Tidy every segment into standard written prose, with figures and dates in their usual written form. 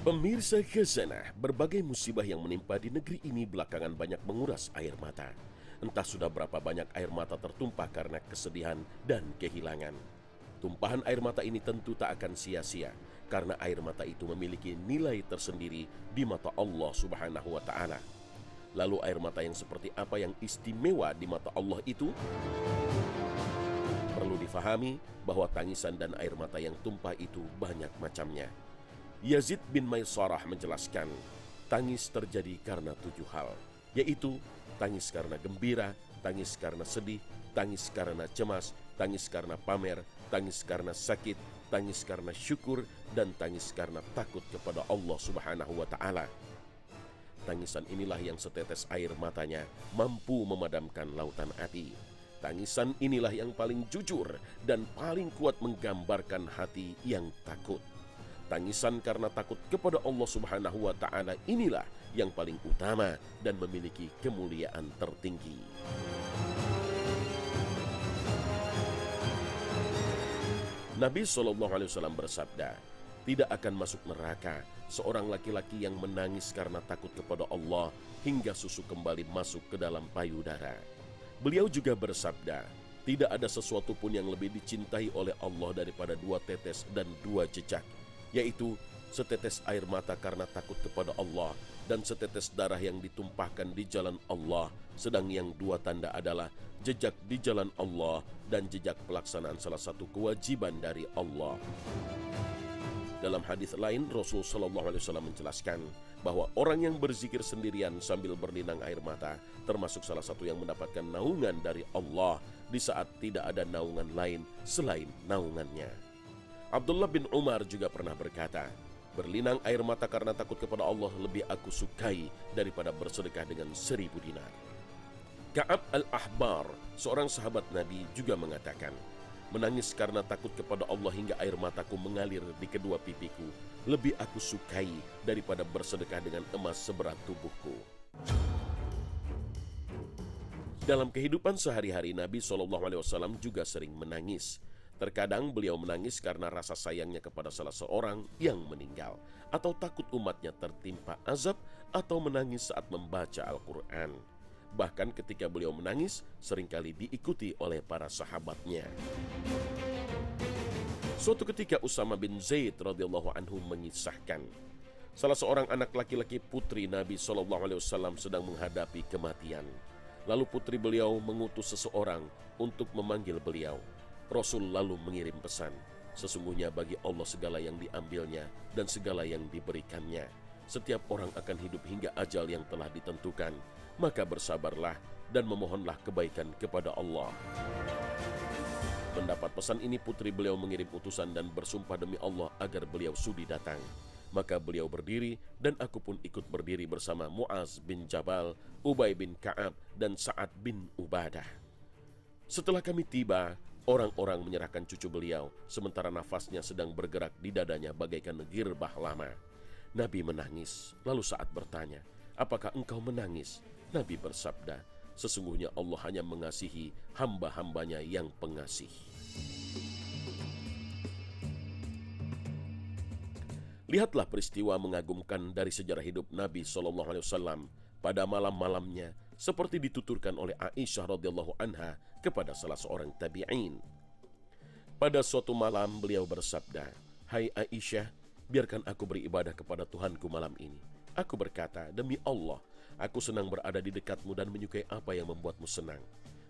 Pemirsa Khazanah, berbagai musibah yang menimpa di negeri ini belakangan banyak menguras air mata. Entah sudah berapa banyak air mata tertumpah karena kesedihan dan kehilangan. Tumpahan air mata ini tentu tak akan sia-sia, karena air mata itu memiliki nilai tersendiri di mata Allah Subhanahu wa Ta'ala. Lalu air mata yang seperti apa yang istimewa di mata Allah itu? Perlu difahami bahwa tangisan dan air mata yang tumpah itu banyak macamnya. Yazid bin Maysarah menjelaskan, tangis terjadi karena 7 hal, yaitu tangis karena gembira, tangis karena sedih, tangis karena cemas, tangis karena pamer, tangis karena sakit, tangis karena syukur, dan tangis karena takut kepada Allah Subhanahu wa Ta'ala. Tangisan inilah yang setetes air matanya mampu memadamkan lautan api. Tangisan inilah yang paling jujur dan paling kuat menggambarkan hati yang takut. Tangisan karena takut kepada Allah Subhanahu wa Ta'ala inilah yang paling utama dan memiliki kemuliaan tertinggi. Nabi SAW bersabda, tidak akan masuk neraka seorang laki-laki yang menangis karena takut kepada Allah hingga susu kembali masuk ke dalam payudara. Beliau juga bersabda, tidak ada sesuatu pun yang lebih dicintai oleh Allah daripada 2 tetes dan 2 jejak, yaitu setetes air mata karena takut kepada Allah dan setetes darah yang ditumpahkan di jalan Allah, sedang yang 2 tanda adalah jejak di jalan Allah dan jejak pelaksanaan salah satu kewajiban dari Allah. Dalam hadis lain, Rasul SAW menjelaskan bahwa orang yang berzikir sendirian sambil berlinang air mata termasuk salah satu yang mendapatkan naungan dari Allah di saat tidak ada naungan lain selain naungannya. Abdullah bin Umar juga pernah berkata, berlinang air mata karena takut kepada Allah lebih aku sukai daripada bersedekah dengan 1000 dinar. Ka'ab al-Ahbar, seorang sahabat Nabi, juga mengatakan, menangis karena takut kepada Allah hingga air mataku mengalir di kedua pipiku lebih aku sukai daripada bersedekah dengan emas seberat tubuhku. Dalam kehidupan sehari-hari, Nabi SAW juga sering menangis. Terkadang beliau menangis karena rasa sayangnya kepada salah seorang yang meninggal, atau takut umatnya tertimpa azab, atau menangis saat membaca Al-Quran. Bahkan ketika beliau menangis, seringkali diikuti oleh para sahabatnya. Suatu ketika Usama bin Zaid radhiyallahu anhu mengisahkan, salah seorang anak laki-laki putri Nabi SAW sedang menghadapi kematian. Lalu putri beliau mengutus seseorang untuk memanggil beliau. Rasul lalu mengirim pesan, sesungguhnya bagi Allah segala yang diambilnya dan segala yang diberikannya. Setiap orang akan hidup hingga ajal yang telah ditentukan, maka bersabarlah dan memohonlah kebaikan kepada Allah. Mendapat pesan ini, putri beliau mengirim utusan dan bersumpah demi Allah agar beliau sudi datang. Maka beliau berdiri dan aku pun ikut berdiri bersama Mu'az bin Jabal, Ubay bin Ka'ab, dan Sa'ad bin Ubadah. Setelah kami tiba, orang-orang menyerahkan cucu beliau, sementara nafasnya sedang bergerak di dadanya bagaikan girbah lama. Nabi menangis, lalu saat bertanya, apakah engkau menangis? Nabi bersabda, sesungguhnya Allah hanya mengasihi hamba-hambanya yang pengasih. Lihatlah peristiwa mengagumkan dari sejarah hidup Nabi SAW pada malam-malamnya, seperti dituturkan oleh Aisyah radhiyallahu anha kepada salah seorang tabi'in. Pada suatu malam beliau bersabda, hai Aisyah, biarkan aku beribadah kepada Tuhanku malam ini. Aku berkata, demi Allah, aku senang berada di dekatmu dan menyukai apa yang membuatmu senang.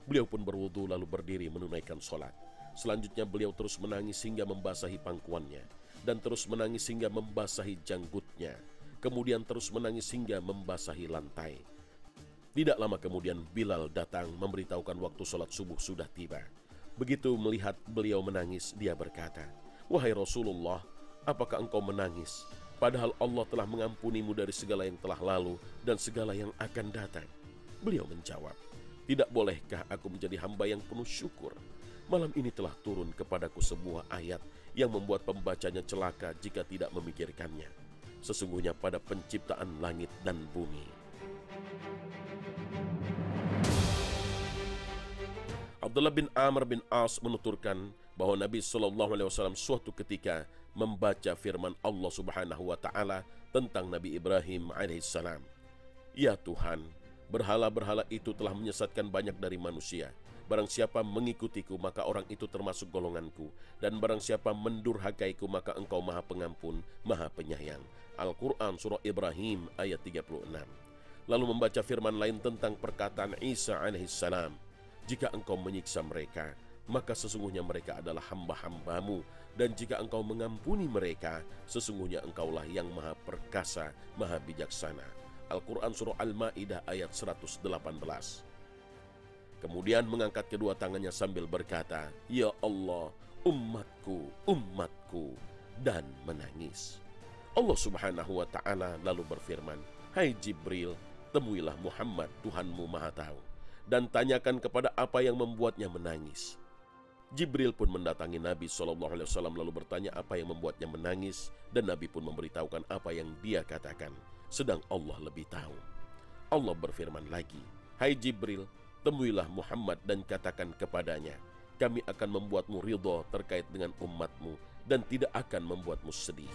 Beliau pun berwudu lalu berdiri menunaikan sholat. Selanjutnya beliau terus menangis hingga membasahi pangkuannya, dan terus menangis hingga membasahi janggutnya. Kemudian terus menangis hingga membasahi lantai. Tidak lama kemudian Bilal datang memberitahukan waktu sholat subuh sudah tiba. Begitu melihat beliau menangis, dia berkata, wahai Rasulullah, apakah engkau menangis? Padahal Allah telah mengampunimu dari segala yang telah lalu dan segala yang akan datang. Beliau menjawab, tidak bolehkah aku menjadi hamba yang penuh syukur? Malam ini telah turun kepadaku sebuah ayat yang membuat pembacanya celaka jika tidak memikirkannya. Sesungguhnya pada penciptaan langit dan bumi. Abdullah bin Amr bin As menuturkan bahwa Nabi SAW suatu ketika membaca firman Allah Subhanahu wa Ta'ala tentang Nabi Ibrahim alaihissalam. Ya Tuhan, berhala-berhala itu telah menyesatkan banyak dari manusia. Barang siapa mengikutiku, maka orang itu termasuk golonganku. Dan barang siapa mendurhakaiku, maka engkau maha pengampun, maha penyayang. Al-Quran Surah Ibrahim ayat 36. Lalu membaca firman lain tentang perkataan Isa alaihissalam. Jika engkau menyiksa mereka, maka sesungguhnya mereka adalah hamba-hambamu. Dan jika engkau mengampuni mereka, sesungguhnya engkaulah yang maha perkasa, maha bijaksana. Al-Quran Surah Al-Ma'idah ayat 118. Kemudian mengangkat kedua tangannya sambil berkata, Ya Allah, umatku, umatku, dan menangis. Allah Subhanahu wa Ta'ala lalu berfirman, Hai Jibril, temuilah Muhammad, Tuhanmu maha tahu, dan tanyakan kepada apa yang membuatnya menangis. Jibril pun mendatangi Nabi SAW lalu bertanya apa yang membuatnya menangis, dan Nabi pun memberitahukan apa yang dia katakan, sedang Allah lebih tahu. Allah berfirman lagi, Hai Jibril, temuilah Muhammad dan katakan kepadanya, kami akan membuatmu ridha terkait dengan umatmu dan tidak akan membuatmu sedih.